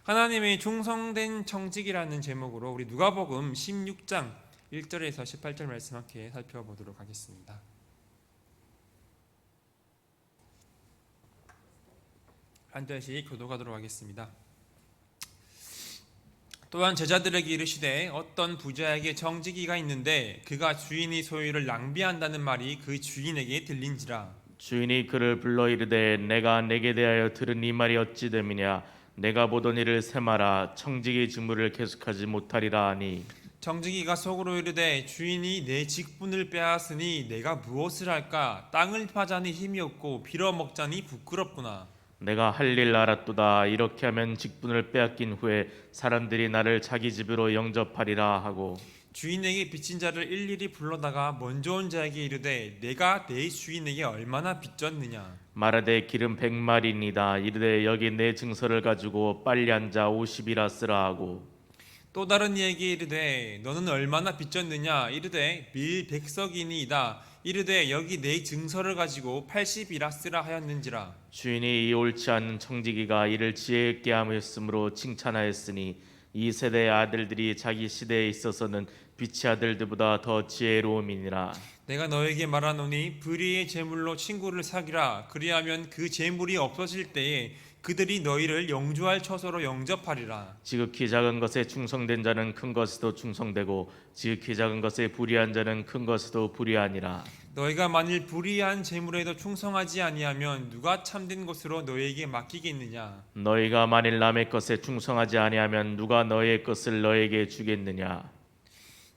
하나님의 충성된 청직이라는 제목으로 우리 누가복음 16장 1절에서 18절 말씀 함께 살펴보도록 하겠습니다. 한 절씩 교독하도록 하겠습니다. 또한 제자들에게 이르시되 어떤 부자에게 청지기가 있는데 그가 주인의 소유를 낭비한다는 말이 그 주인에게 들린지라. 주인이 그를 불러 이르되 내가 내게 대하여 들은 이 말이 어찌 됨이냐 내가 보던 일을 세마라 청지기 직무를 계속하지 못하리라 하니 청지기가 속으로 이르되 주인이 내 직분을 빼앗으니 내가 무엇을 할까? 땅을 파자니 힘이 없고 빌어먹자니 부끄럽구나. 내가 할 일 알았도다 이렇게 하면 직분을 빼앗긴 후에 사람들이 나를 자기 집으로 영접하리라 하고 주인에게 빚진 자를 일일이 불러다가 먼저 온 자에게 이르되 내가 내 주인에게 얼마나 빚졌느냐. 말하되 기름 100마리니다 이르되 여기 내 증서를 가지고 빨리 앉아 50이라 쓰라 하고 또 다른 이에게 이르되 너는 얼마나 빚졌느냐. 이르되 밀 100석이니이다. 이르되 여기 내 증서를 가지고 80이라 쓰라 하였는지라. 주인이 이 옳지 않은 청지기가 이를 지혜 있게 하였으므로 칭찬하였으니 이 세대의 아들들이 자기 시대에 있어서는 빛의 아들들보다 더 지혜로움이니라. 내가 너에게 말하노니 불의의 재물로 친구를 사귀라. 그리하면 그 재물이 없어질 때에 그들이 너희를 영주할 처소로 영접하리라. 지극히 작은 것에 충성된 자는 큰 것에도 충성되고 지극히 작은 것에 불의한 자는 큰 것에도 불의하니라. 너희가 만일 불의한 재물에도 충성하지 아니하면 누가 참된 것으로 너희에게 맡기겠느냐. 너희가 만일 남의 것에 충성하지 아니하면 누가 너희의 것을 너희에게 주겠느냐.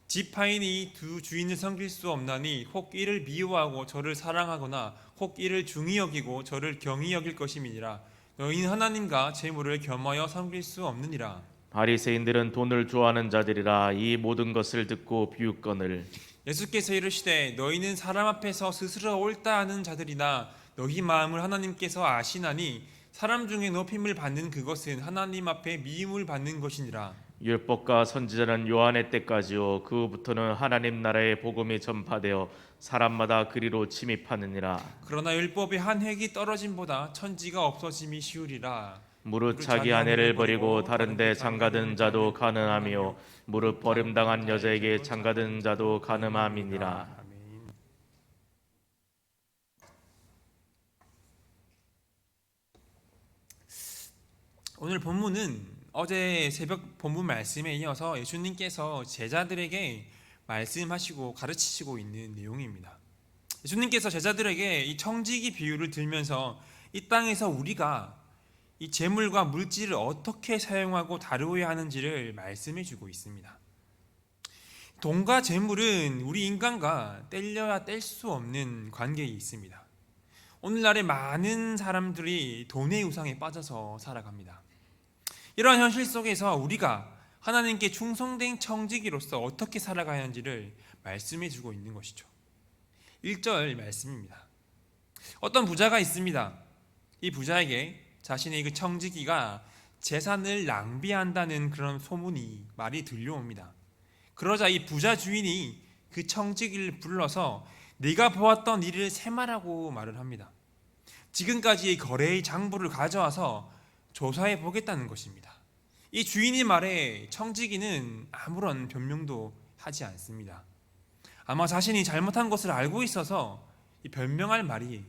지파인이 두 주인을 섬길 수 없나니 혹 이를 미워하고 저를 사랑하거나 혹 이를 중히 여기고 저를 경히 여길 것임이니라. 너희는 하나님과 재물을 겸하여 섬길 수 없느니라. 바리새인들은 돈을 좋아하는 자들이라 이 모든 것을 듣고 비웃거늘 예수께서 이르시되 너희는 사람 앞에서 스스로 옳다 하는 자들이나 너희 마음을 하나님께서 아시나니 사람 중에 높임을 받는 그것은 하나님 앞에 미움을 받는 것이니라. 율법과 선지자는 요한의 때까지요 그 후부터는 하나님 나라의 복음이 전파되어 사람마다 그리로 침입하느니라. 그러나 율법의 한 획이 떨어짐보다 천지가 없어짐이 쉬우리라. 무릇 자기 아내를 버리고 다른 데 장가든 자도 가늠하며 무릇 버림당한 여자에게 장가든 자도 가늠함이니라. 아멘. 오늘 본문은 어제 새벽 본문 말씀에 이어서 예수님께서 제자들에게 말씀하시고 가르치시고 있는 내용입니다. 예수님께서 제자들에게 이 청지기 비유를 들면서 이 땅에서 우리가 이 재물과 물질을 어떻게 사용하고 다루어야 하는지를 말씀해 주고 있습니다. 돈과 재물은 우리 인간과 뗄려야 뗄 수 없는 관계에 있습니다. 오늘날의 많은 사람들이 돈의 우상에 빠져서 살아갑니다. 이러한 현실 속에서 우리가 하나님께 충성된 청지기로서 어떻게 살아가야 하는지를 말씀해 주고 있는 것이죠. 1절 말씀입니다. 어떤 부자가 있습니다. 이 부자에게 자신의 그 청지기가 재산을 낭비한다는 그런 소문이 말이 들려옵니다. 그러자 이 부자 주인이 그 청지기를 불러서 네가 보았던 일을 세마라고 말을 합니다. 지금까지의 거래의 장부를 가져와서 조사해 보겠다는 것입니다. 이 주인의 말에 청지기는 아무런 변명도 하지 않습니다. 아마 자신이 잘못한 것을 알고 있어서 이 변명할 말이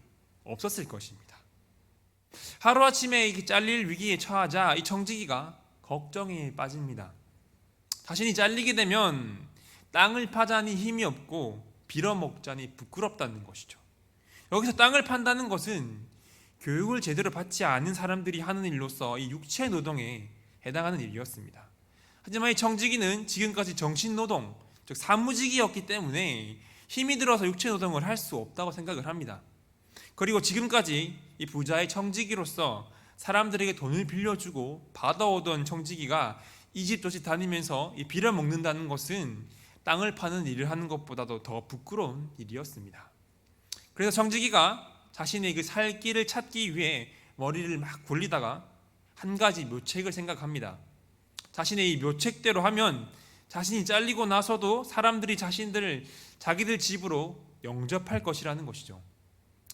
없었을 것입니다. 하루아침에 잘릴 위기에 처하자 이 청지기가 걱정에 빠집니다. 자신이 잘리게 되면 땅을 파자니 힘이 없고 빌어먹자니 부끄럽다는 것이죠. 여기서 땅을 판다는 것은 교육을 제대로 받지 않은 사람들이 하는 일로서 이 육체 노동에 해당하는 일이었습니다. 하지만 이 청지기는 지금까지 정신노동, 즉 사무직이었기 때문에 힘이 들어서 육체 노동을 할 수 없다고 생각을 합니다. 그리고 지금까지 이 부자의 청지기로서 사람들에게 돈을 빌려주고 받아오던 청지기가 이 집 저 집 다니면서 빌어먹는다는 것은 땅을 파는 일을 하는 것보다도 더 부끄러운 일이었습니다. 그래서 청지기가 자신의 그 살 길을 찾기 위해 머리를 막 굴리다가 한 가지 묘책을 생각합니다. 자신의 이 묘책대로 하면 자신이 잘리고 나서도 사람들이 자신들을 자기들 집으로 영접할 것이라는 것이죠.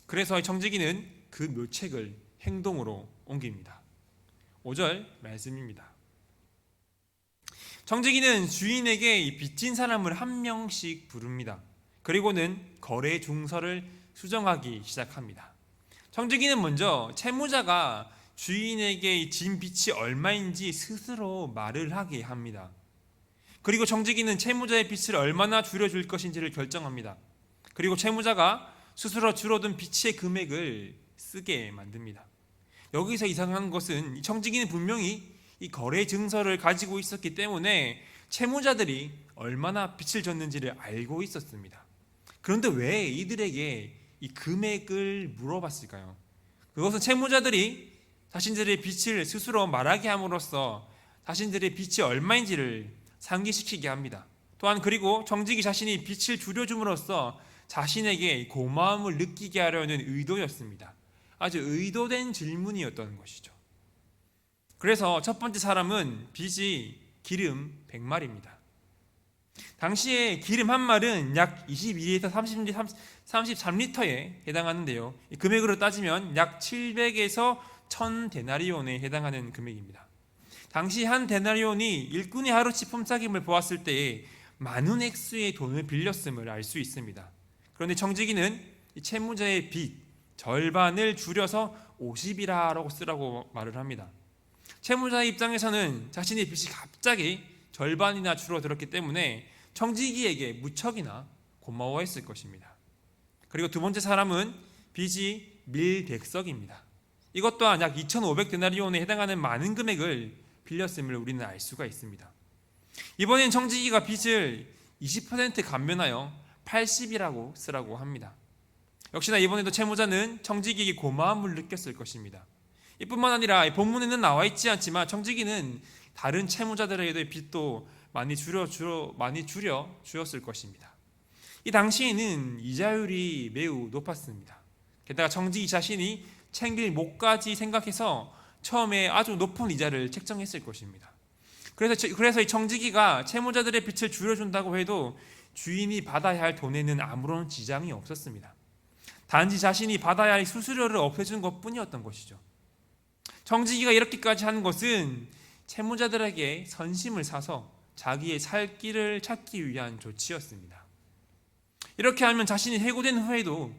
그래서 청지기는 그 묘책을 행동으로 옮깁니다. 5절 말씀입니다. 청지기는 주인에게 이 빚진 사람을 한 명씩 부릅니다. 그리고는 거래 증서를 수정하기 시작합니다. 청지기는 먼저 채무자가 주인에게 진 빚이 얼마인지 스스로 말을 하게 합니다. 그리고 청지기는 채무자의 빚을 얼마나 줄여줄 것인지를 결정합니다. 그리고 채무자가 스스로 줄어든 빚의 금액을 쓰게 만듭니다. 여기서 이상한 것은 이 청지기는 분명히 이 거래 증서를 가지고 있었기 때문에 채무자들이 얼마나 빚을 졌는지를 알고 있었습니다. 그런데 왜 이들에게 이 금액을 물어봤을까요? 그것은 채무자들이 자신들의 빚을 스스로 말하게 함으로써 자신들의 빚이 얼마인지를 상기시키게 합니다. 또한 그리고 청지기 자신이 빚을 줄여줌으로써 자신에게 고마움을 느끼게 하려는 의도였습니다. 아주 의도된 질문이었던 것이죠. 그래서 첫 번째 사람은 빚이 기름 100말입니다. 당시에 기름 한 말은 약 22에서 33리터에 해당하는데요. 금액으로 따지면 약 700에서 1000데나리온에 해당하는 금액입니다. 당시 한 데나리온이 일꾼의 하루치 품삯임을 보았을 때에 많은 액수의 돈을 빌렸음을 알 수 있습니다. 그런데 청지기는 채무자의 빚 절반을 줄여서 50이라고 쓰라고 말을 합니다. 채무자의 입장에서는 자신의 빚이 갑자기 절반이나 줄어들었기 때문에 청지기에게 무척이나 고마워했을 것입니다. 그리고 두 번째 사람은 빚이 밀백석입니다. 이것 또한 약 2500데나리온에 해당하는 많은 금액을 빌렸음을 우리는 알 수가 있습니다. 이번엔 청지기가 빚을 20% 감면하여 80이라고 쓰라고 합니다. 역시나 이번에도 채무자는 청지기에게 고마움을 느꼈을 것입니다. 이뿐만 아니라 본문에는 나와 있지 않지만 청지기는 다른 채무자들에게도 빚도 많이 줄여 주었을 것입니다. 이 당시에는 이자율이 매우 높았습니다. 게다가 청지기 자신이 챙길 목까지 생각해서 처음에 아주 높은 이자를 책정했을 것입니다. 그래서 이 청지기가 채무자들의 빚을 줄여준다고 해도 주인이 받아야 할 돈에는 아무런 지장이 없었습니다. 단지 자신이 받아야 할 수수료를 없애준 것뿐이었던 것이죠. 청지기가 이렇게까지 하는 것은 채무자들에게 선심을 사서 자기의 살 길을 찾기 위한 조치였습니다. 이렇게 하면 자신이 해고된 후에도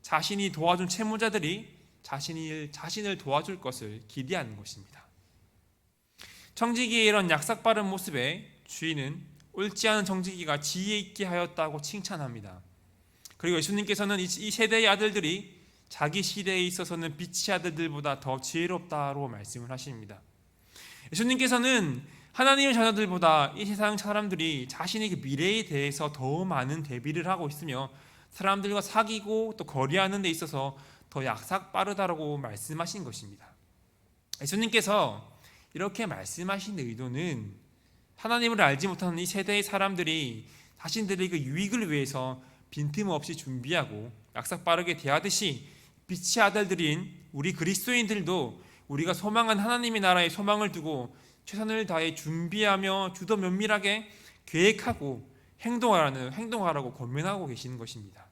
자신이 도와준 채무자들이 자신을 도와줄 것을 기대하는 것입니다. 청지기의 이런 약삭빠른 모습에 주인은 옳지 않은 청지기가 지혜 있게 하였다고 칭찬합니다. 그리고 예수님께서는 이 세대의 아들들이 자기 시대에 있어서는 빛의 아들들보다 더 지혜롭다고 말씀을 하십니다. 예수님께서는 하나님의 자녀들보다 이 세상 사람들이 자신의 미래에 대해서 더 많은 대비를 하고 있으며 사람들과 사귀고 또 거래하는 데 있어서 더 약삭빠르다라고 말씀하신 것입니다. 예수님께서 이렇게 말씀하신 의도는 하나님을 알지 못하는 이 세대의 사람들이 자신들의 그 유익을 위해서 빈틈없이 준비하고 약삭빠르게 대하듯이 빛의 아들들인 우리 그리스도인들도 우리가 소망한 하나님의 나라에 소망을 두고 최선을 다해 준비하며 주도 면밀하게 계획하고 행동하라고 권면하고 계시는 것입니다.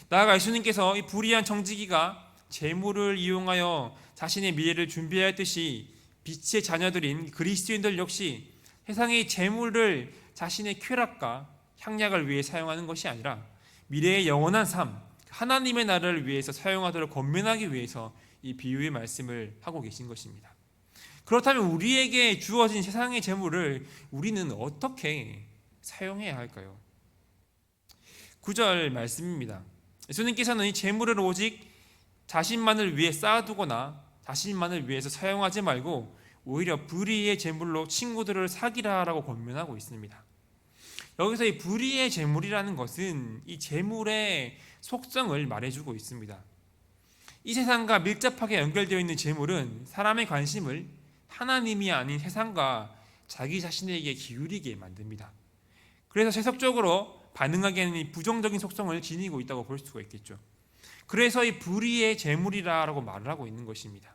나아가 예수님께서 이 불의한 청지기가 재물을 이용하여 자신의 미래를 준비해야 했듯이 빛의 자녀들인 그리스도인들 역시 세상의 재물을 자신의 쾌락과 향락을 위해 사용하는 것이 아니라 미래의 영원한 삶, 하나님의 나라를 위해서 사용하도록 권면하기 위해서 이 비유의 말씀을 하고 계신 것입니다. 그렇다면 우리에게 주어진 세상의 재물을 우리는 어떻게 사용해야 할까요? 9절 말씀입니다. 예수님께서는 이 재물을 오직 자신만을 위해 쌓아두거나 자신만을 위해서 사용하지 말고 오히려 불의의 재물로 친구들을 사귀라라고 권면하고 있습니다. 여기서 이 불의의 재물이라는 것은 이 재물의 속성을 말해주고 있습니다. 이 세상과 밀접하게 연결되어 있는 재물은 사람의 관심을 하나님이 아닌 세상과 자기 자신에게 기울이게 만듭니다. 그래서 세속적으로 반응하게 하는 이 부정적인 속성을 지니고 있다고 볼 수가 있겠죠. 그래서 이 불의의 재물이라고 말을 하고 있는 것입니다.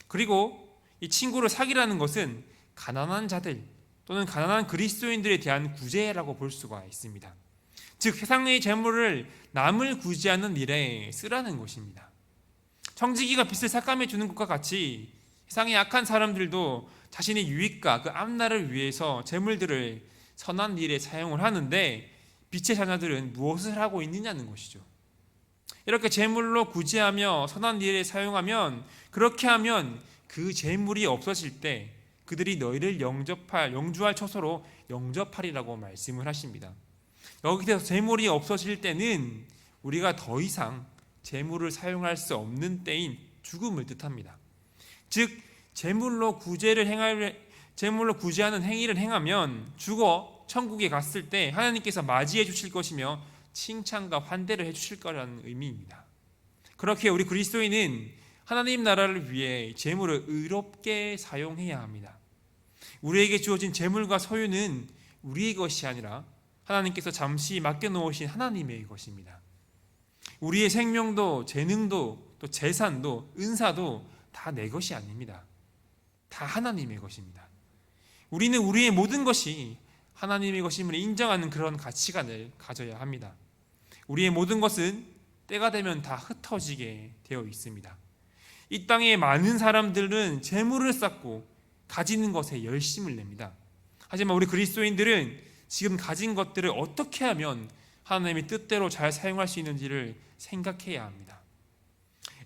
그리고 이 친구를 사귀라는 것은 가난한 자들 또는 가난한 그리스도인들에 대한 구제라고 볼 수가 있습니다. 즉 세상의 재물을 남을 구제하는 일에 쓰라는 것입니다. 청지기가 빚을 삭감해 주는 것과 같이 세상의 악한 사람들도 자신의 유익과 그 앞날을 위해서 재물들을 선한 일에 사용을 하는데 빛의 자녀들은 무엇을 하고 있느냐는 것이죠. 이렇게 재물로 구제하며 선한 일에 사용하면, 그렇게 하면 그 재물이 없어질 때 그들이 너희를 영주할 처소로 영접하리라고 말씀을 하십니다. 여기서 재물이 없어질 때는 우리가 더 이상 재물을 사용할 수 없는 때인 죽음을 뜻합니다. 즉 재물로 구제하는 행위를 행하면 죽어 천국에 갔을 때 하나님께서 맞이해 주실 것이며 칭찬과 환대를 해 주실 거라는 의미입니다. 그렇게 우리 그리스도인은 하나님 나라를 위해 재물을 의롭게 사용해야 합니다. 우리에게 주어진 재물과 소유는 우리의 것이 아니라 하나님께서 잠시 맡겨놓으신 하나님의 것입니다. 우리의 생명도 재능도 또 재산도 은사도 다 내 것이 아닙니다. 다 하나님의 것입니다. 우리는 우리의 모든 것이 하나님의 것임을 인정하는 그런 가치관을 가져야 합니다. 우리의 모든 것은 때가 되면 다 흩어지게 되어 있습니다. 이 땅에 많은 사람들은 재물을 쌓고 가지는 것에 열심을 냅니다. 하지만 우리 그리스도인들은 지금 가진 것들을 어떻게 하면 하나님의 뜻대로 잘 사용할 수 있는지를 생각해야 합니다.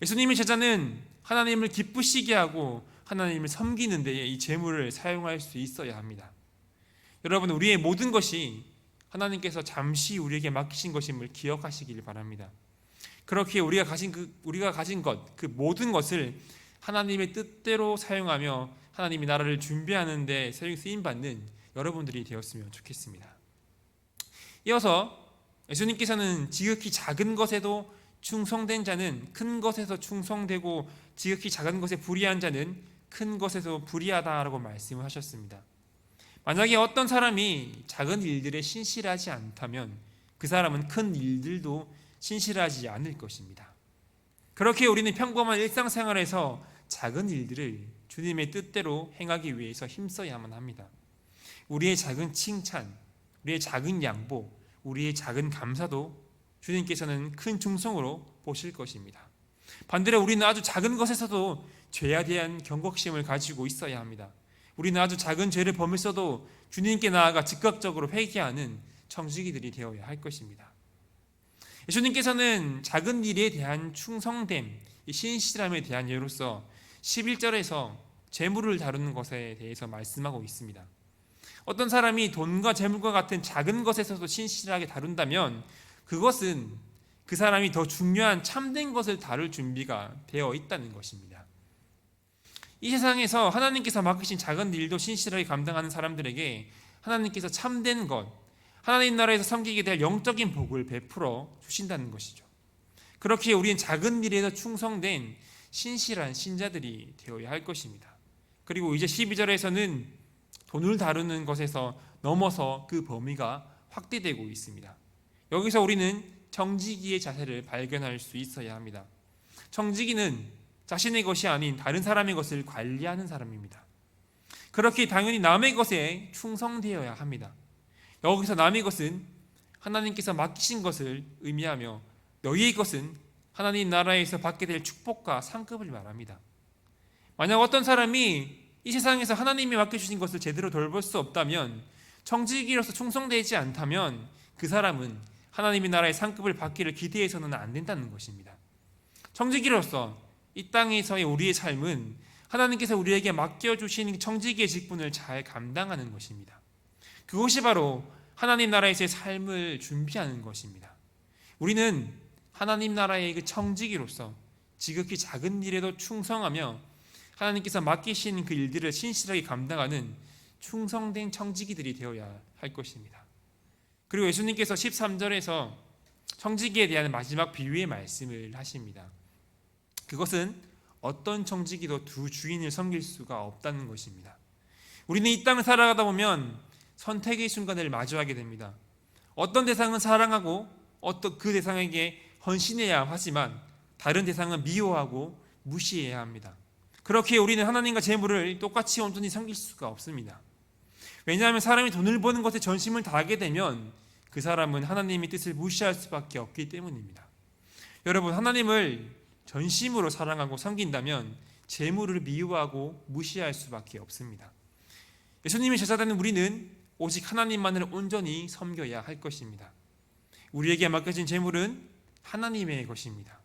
예수님의 제자는 하나님을 기쁘시게 하고 하나님을 섬기는 데에 이 재물을 사용할 수 있어야 합니다. 여러분, 우리의 모든 것이 하나님께서 잠시 우리에게 맡기신 것임을 기억하시길 바랍니다. 그렇게 우리가 가진 것, 그 모든 것을 하나님의 뜻대로 사용하며 하나님의 나라를 준비하는 데 쓰임 받는 여러분들이 되었으면 좋겠습니다. 이어서 예수님께서는 지극히 작은 것에도 충성된 자는 큰 것에서 충성되고 지극히 작은 것에 불의한 자는 큰 것에서 불의하다라고 말씀을 하셨습니다. 만약에 어떤 사람이 작은 일들에 신실하지 않다면 그 사람은 큰 일들도 신실하지 않을 것입니다. 그렇게 우리는 평범한 일상생활에서 작은 일들을 주님의 뜻대로 행하기 위해서 힘써야만 합니다. 우리의 작은 칭찬, 우리의 작은 양보, 우리의 작은 감사도 주님께서는 큰 충성으로 보실 것입니다. 반대로 우리는 아주 작은 것에서도 죄에 대한 경각심을 가지고 있어야 합니다. 우리는 아주 작은 죄를 범했어도 주님께 나아가 즉각적으로 회개하는 청지기들이 되어야 할 것입니다. 예수님께서는 작은 일에 대한 충성됨, 신실함에 대한 예로서 11절에서 재물을 다루는 것에 대해서 말씀하고 있습니다. 어떤 사람이 돈과 재물과 같은 작은 것에서도 신실하게 다룬다면 그것은 그 사람이 더 중요한 참된 것을 다룰 준비가 되어 있다는 것입니다. 이 세상에서 하나님께서 맡기신 작은 일도 신실하게 감당하는 사람들에게 하나님께서 참된 것, 하나님 나라에서 섬기게 될 영적인 복을 베풀어 주신다는 것이죠. 그렇게 우리는 작은 일에서 충성된 신실한 신자들이 되어야 할 것입니다. 그리고 이제 12절에서는 돈을 다루는 것에서 넘어서 그 범위가 확대되고 있습니다. 여기서 우리는 청지기의 자세를 발견할 수 있어야 합니다. 청지기는 자신의 것이 아닌 다른 사람의 것을 관리하는 사람입니다. 그렇게 당연히 남의 것에 충성되어야 합니다. 여기서 남의 것은 하나님께서 맡기신 것을 의미하며 너희의 것은 하나님 나라에서 받게 될 축복과 상급을 말합니다. 만약 어떤 사람이 이 세상에서 하나님이 맡겨주신 것을 제대로 돌볼 수 없다면, 청지기로서 충성되지 않다면 그 사람은 하나님의 나라의 상급을 받기를 기대해서는 안 된다는 것입니다. 청지기로서 이 땅에서의 우리의 삶은 하나님께서 우리에게 맡겨주신 청지기의 직분을 잘 감당하는 것입니다. 그것이 바로 하나님 나라에서의 삶을 준비하는 것입니다. 우리는 하나님 나라의 그 청지기로서 지극히 작은 일에도 충성하며 하나님께서 맡기신 그 일들을 신실하게 감당하는 충성된 청지기들이 되어야 할 것입니다. 그리고 예수님께서 13절에서 청지기에 대한 마지막 비유의 말씀을 하십니다. 그것은 어떤 청지기도 두 주인을 섬길 수가 없다는 것입니다. 우리는 이 땅을 살아가다 보면 선택의 순간을 마주하게 됩니다. 어떤 대상은 사랑하고 어떤 그 대상에게 헌신해야 하지만 다른 대상은 미워하고 무시해야 합니다. 그렇게 우리는 하나님과 재물을 똑같이 온전히 섬길 수가 없습니다. 왜냐하면 사람이 돈을 버는 것에 전심을 다하게 되면 그 사람은 하나님의 뜻을 무시할 수밖에 없기 때문입니다. 여러분, 하나님을 전심으로 사랑하고 섬긴다면 재물을 미워하고 무시할 수밖에 없습니다. 예수님의 제자되는 우리는 오직 하나님만을 온전히 섬겨야 할 것입니다. 우리에게 맡겨진 재물은 하나님의 것입니다.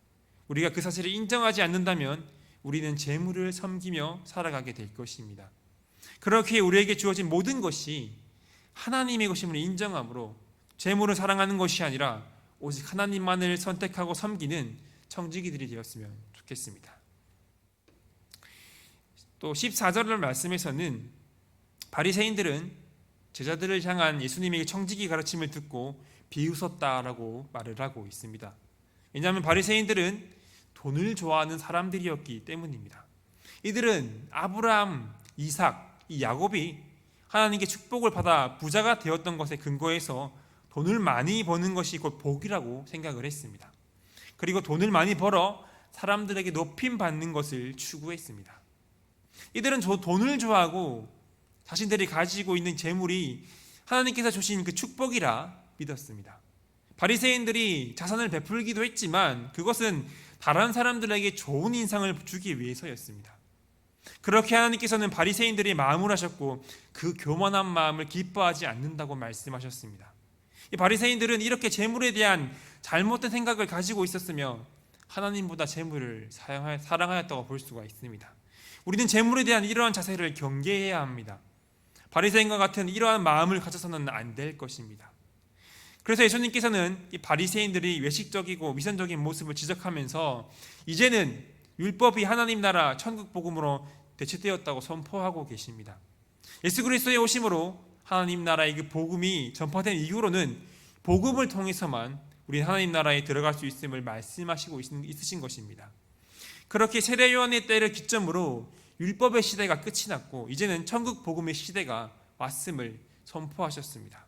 우리가 그 사실을 인정하지 않는다면 우리는 재물을 섬기며 살아가게 될 것입니다. 그렇게 우리에게 주어진 모든 것이 하나님의 것임을 인정함으로 재물을 사랑하는 것이 아니라 오직 하나님만을 선택하고 섬기는 청지기들이 되었으면 좋겠습니다. 또 14절 말씀에서는 바리새인들은 제자들을 향한 예수님에게 청지기 가르침을 듣고 비웃었다라고 말을 하고 있습니다. 왜냐하면 바리새인들은 돈을 좋아하는 사람들이었기 때문입니다. 이들은 아브라함, 이삭, 이 야곱이 하나님께 축복을 받아 부자가 되었던 것에 근거해서 돈을 많이 버는 것이 곧 복이라고 생각을 했습니다. 그리고 돈을 많이 벌어 사람들에게 높임 받는 것을 추구했습니다. 이들은 돈을 좋아하고 자신들이 가지고 있는 재물이 하나님께서 주신 그 축복이라 믿었습니다. 바리새인들이 자선을 베풀기도 했지만 그것은 다른 사람들에게 좋은 인상을 주기 위해서였습니다. 그렇게 하나님께서는 바리새인들의 마음을 하셨고 그 교만한 마음을 기뻐하지 않는다고 말씀하셨습니다. 이 바리새인들은 이렇게 재물에 대한 잘못된 생각을 가지고 있었으며 하나님보다 재물을 사랑하였다고 볼 수가 있습니다. 우리는 재물에 대한 이러한 자세를 경계해야 합니다. 바리새인과 같은 이러한 마음을 가져서는 안 될 것입니다. 그래서 예수님께서는 이 바리새인들이 외식적이고 위선적인 모습을 지적하면서 이제는 율법이 하나님 나라 천국 복음으로 대체되었다고 선포하고 계십니다. 예수 그리스도의 오심으로 하나님 나라의 그 복음이 전파된 이후로는 복음을 통해서만 우리는 하나님 나라에 들어갈 수 있음을 말씀하시고 있으신 것입니다. 그렇게 세례 요한의 때를 기점으로 율법의 시대가 끝이 났고 이제는 천국 복음의 시대가 왔음을 선포하셨습니다.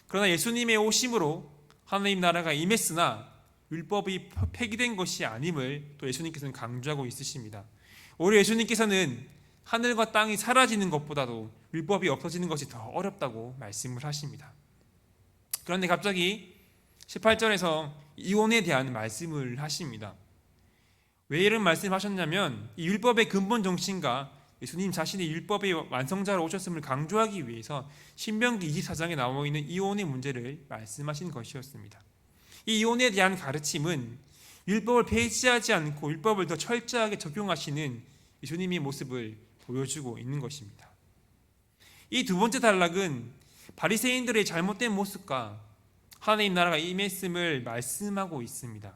그러나 예수님의 오심으로 하나님 나라가 임했으나 율법이 폐기된 것이 아님을 또 예수님께서는 강조하고 있으십니다. 오히려 예수님께서는 하늘과 땅이 사라지는 것보다도 율법이 없어지는 것이 더 어렵다고 말씀을 하십니다. 그런데 갑자기 18절에서 이혼에 대한 말씀을 하십니다. 왜 이런 말씀하셨냐면 이 율법의 근본 정신과 예수님 자신이 율법의 완성자로 오셨음을 강조하기 위해서 신명기 24장에 나와 있는 이혼의 문제를 말씀하신 것이었습니다. 이 이혼에 대한 가르침은 율법을 폐지하지 않고 율법을 더 철저하게 적용하시는 예수님의 모습을 보여주고 있는 것입니다. 이 두 번째 단락은 바리새인들의 잘못된 모습과 하나님 나라가 임했음을 말씀하고 있습니다.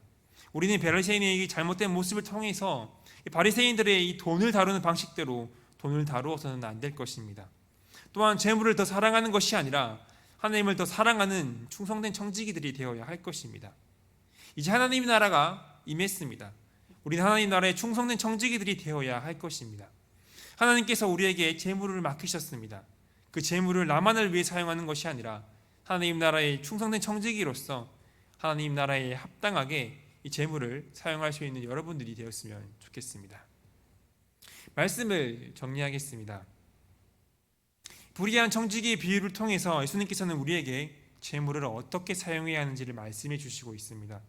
우리는 바리새인의 잘못된 모습을 통해서 바리새인들의 이 돈을 다루는 방식대로 돈을 다루어서는 안 될 것입니다. 또한 재물을 더 사랑하는 것이 아니라 하나님을 더 사랑하는 충성된 청지기들이 되어야 할 것입니다. 이제 하나님 나라가 임했습니다. 우리는 하나님 나라의 충성된 청지기들이 되어야 할 것입니다. 하나님께서 우리에게 재물을 맡기셨습니다. 그 재물을 나만을 위해 사용하는 것이 아니라 하나님 나라의 충성된 청지기로서 하나님 나라에 합당하게 이 재물을 사용할 수 있는 여러분들이 되었으면 좋겠습니다. 말씀을 정리하겠습니다. 불의한 청지기의 비유를 통해서 예수님께서는 우리에게 재물을 어떻게 사용해야 하는지를 말씀해 주시고 있습니다.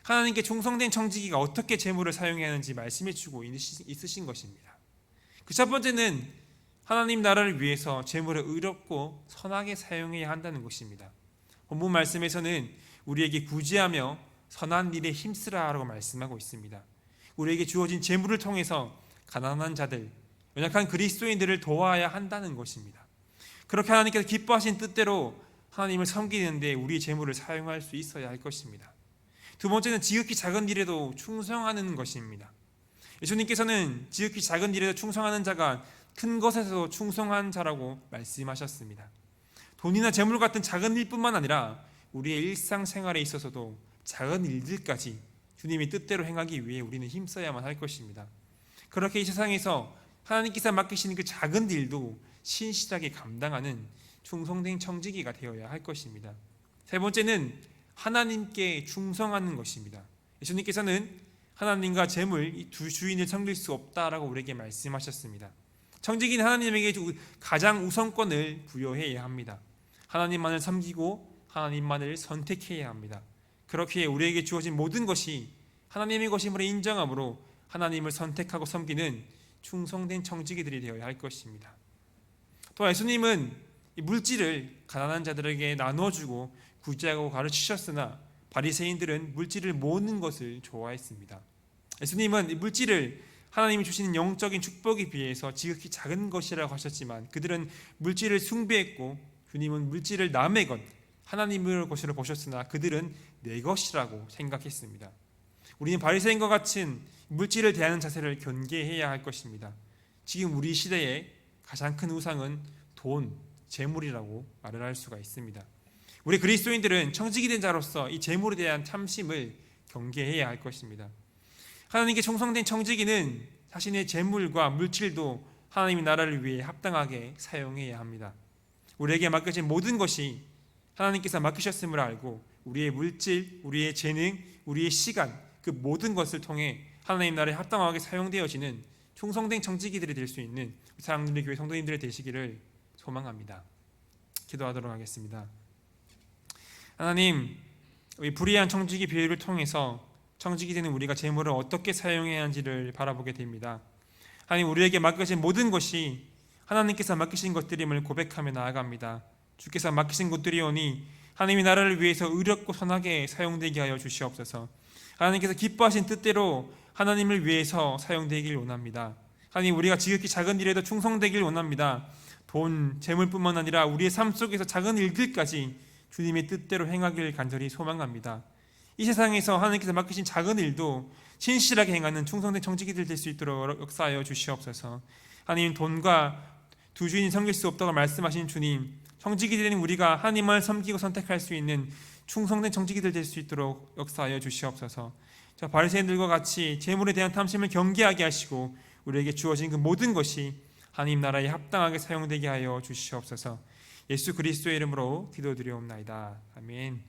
하나님께 충성된 청지기가 어떻게 재물을 사용해야 하는지 말씀해 주고 있으신 것입니다. 그 첫 번째는 하나님 나라를 위해서 재물을 의롭고 선하게 사용해야 한다는 것입니다. 본문 말씀에서는 우리에게 구제하며 선한 일에 힘쓰라라고 말씀하고 있습니다. 우리에게 주어진 재물을 통해서 가난한 자들, 연약한 그리스도인들을 도와야 한다는 것입니다. 그렇게 하나님께서 기뻐하신 뜻대로 하나님을 섬기는 데 우리의 재물을 사용할 수 있어야 할 것입니다. 두 번째는 지극히 작은 일에도 충성하는 것입니다. 예수님께서는 지극히 작은 일에도 충성하는 자가 큰 것에서도 충성한 자라고 말씀하셨습니다. 돈이나 재물 같은 작은 일뿐만 아니라 우리의 일상생활에 있어서도 작은 일들까지 주님의 뜻대로 행하기 위해 우리는 힘써야만 할 것입니다. 그렇게 이 세상에서 하나님께서 맡기신 그 작은 일도 신실하게 감당하는 충성된 청지기가 되어야 할 것입니다. 세 번째는 하나님께 충성하는 것입니다. 예수님께서는 하나님과 재물 이 두 주인을 섬길 수 없다라고 우리에게 말씀하셨습니다. 청지기는 하나님에게 가장 우선권을 부여해야 합니다. 하나님만을 섬기고 하나님만을 선택해야 합니다. 그렇게 우리에게 주어진 모든 것이 하나님의 것임을 인정함으로 하나님을 선택하고 섬기는 충성된 청지기들이 되어야 할 것입니다. 또 예수님은 이 물질을 가난한 자들에게 나눠주고 구제하고 가르치셨으나 바리새인들은 물질을 모으는 것을 좋아했습니다. 예수님은 이 물질을 하나님이 주시는 영적인 축복에 비해서 지극히 작은 것이라고 하셨지만 그들은 물질을 숭배했고 주님은 물질을 남의 것, 하나님의 것으로 보셨으나 그들은 내 것이라고 생각했습니다. 우리는 바리새인과 같은 물질을 대하는 자세를 경계해야 할 것입니다. 지금 우리 시대의 가장 큰 우상은 돈, 재물이라고 말을 할 수가 있습니다. 우리 그리스도인들은 청지기 된 자로서 이 재물에 대한 탐심을 경계해야 할 것입니다. 하나님께 충성된 청지기는 자신의 재물과 물질도 하나님의 나라를 위해 합당하게 사용해야 합니다. 우리에게 맡겨진 모든 것이 하나님께서 맡기셨음을 알고 우리의 물질, 우리의 재능, 우리의 시간 그 모든 것을 통해 하나님 나라에 합당하게 사용되어지는 충성된 청지기들이 될 수 있는 사랑하는 교회 성도님들이 되시기를 소망합니다. 기도하도록 하겠습니다. 하나님, 이 불의한 청지기 비유를 통해서 청지기 되는 우리가 재물을 어떻게 사용해야 하는지를 바라보게 됩니다. 하나님, 우리에게 맡겨진 모든 것이 하나님께서 맡기신 것들임을 고백하며 나아갑니다. 주께서 맡기신 것들이오니 하나님의 나라를 위해서 의롭고 선하게 사용되게 하여 주시옵소서. 하나님께서 기뻐하신 뜻대로 하나님을 위해서 사용되길 원합니다. 하나님, 우리가 지극히 작은 일에도 충성되길 원합니다. 돈, 재물뿐만 아니라 우리의 삶 속에서 작은 일들까지 주님의 뜻대로 행하길 간절히 소망합니다. 이 세상에서 하나님께서 맡기신 작은 일도 신실하게 행하는 충성된 청지기들 될 수 있도록 역사하여 주시옵소서. 하나님, 돈과 두 주인이 섬길 수 없다고 말씀하신 주님, 청지기 되는 우리가 하나님을 섬기고 선택할 수 있는 충성된 청지기들 될 수 있도록 역사하여 주시옵소서. 저 바리새인들과 같이 재물에 대한 탐심을 경계하게 하시고 우리에게 주어진 그 모든 것이 하나님 나라에 합당하게 사용되게 하여 주시옵소서. 예수 그리스도의 이름으로 기도드리옵나이다. 아멘.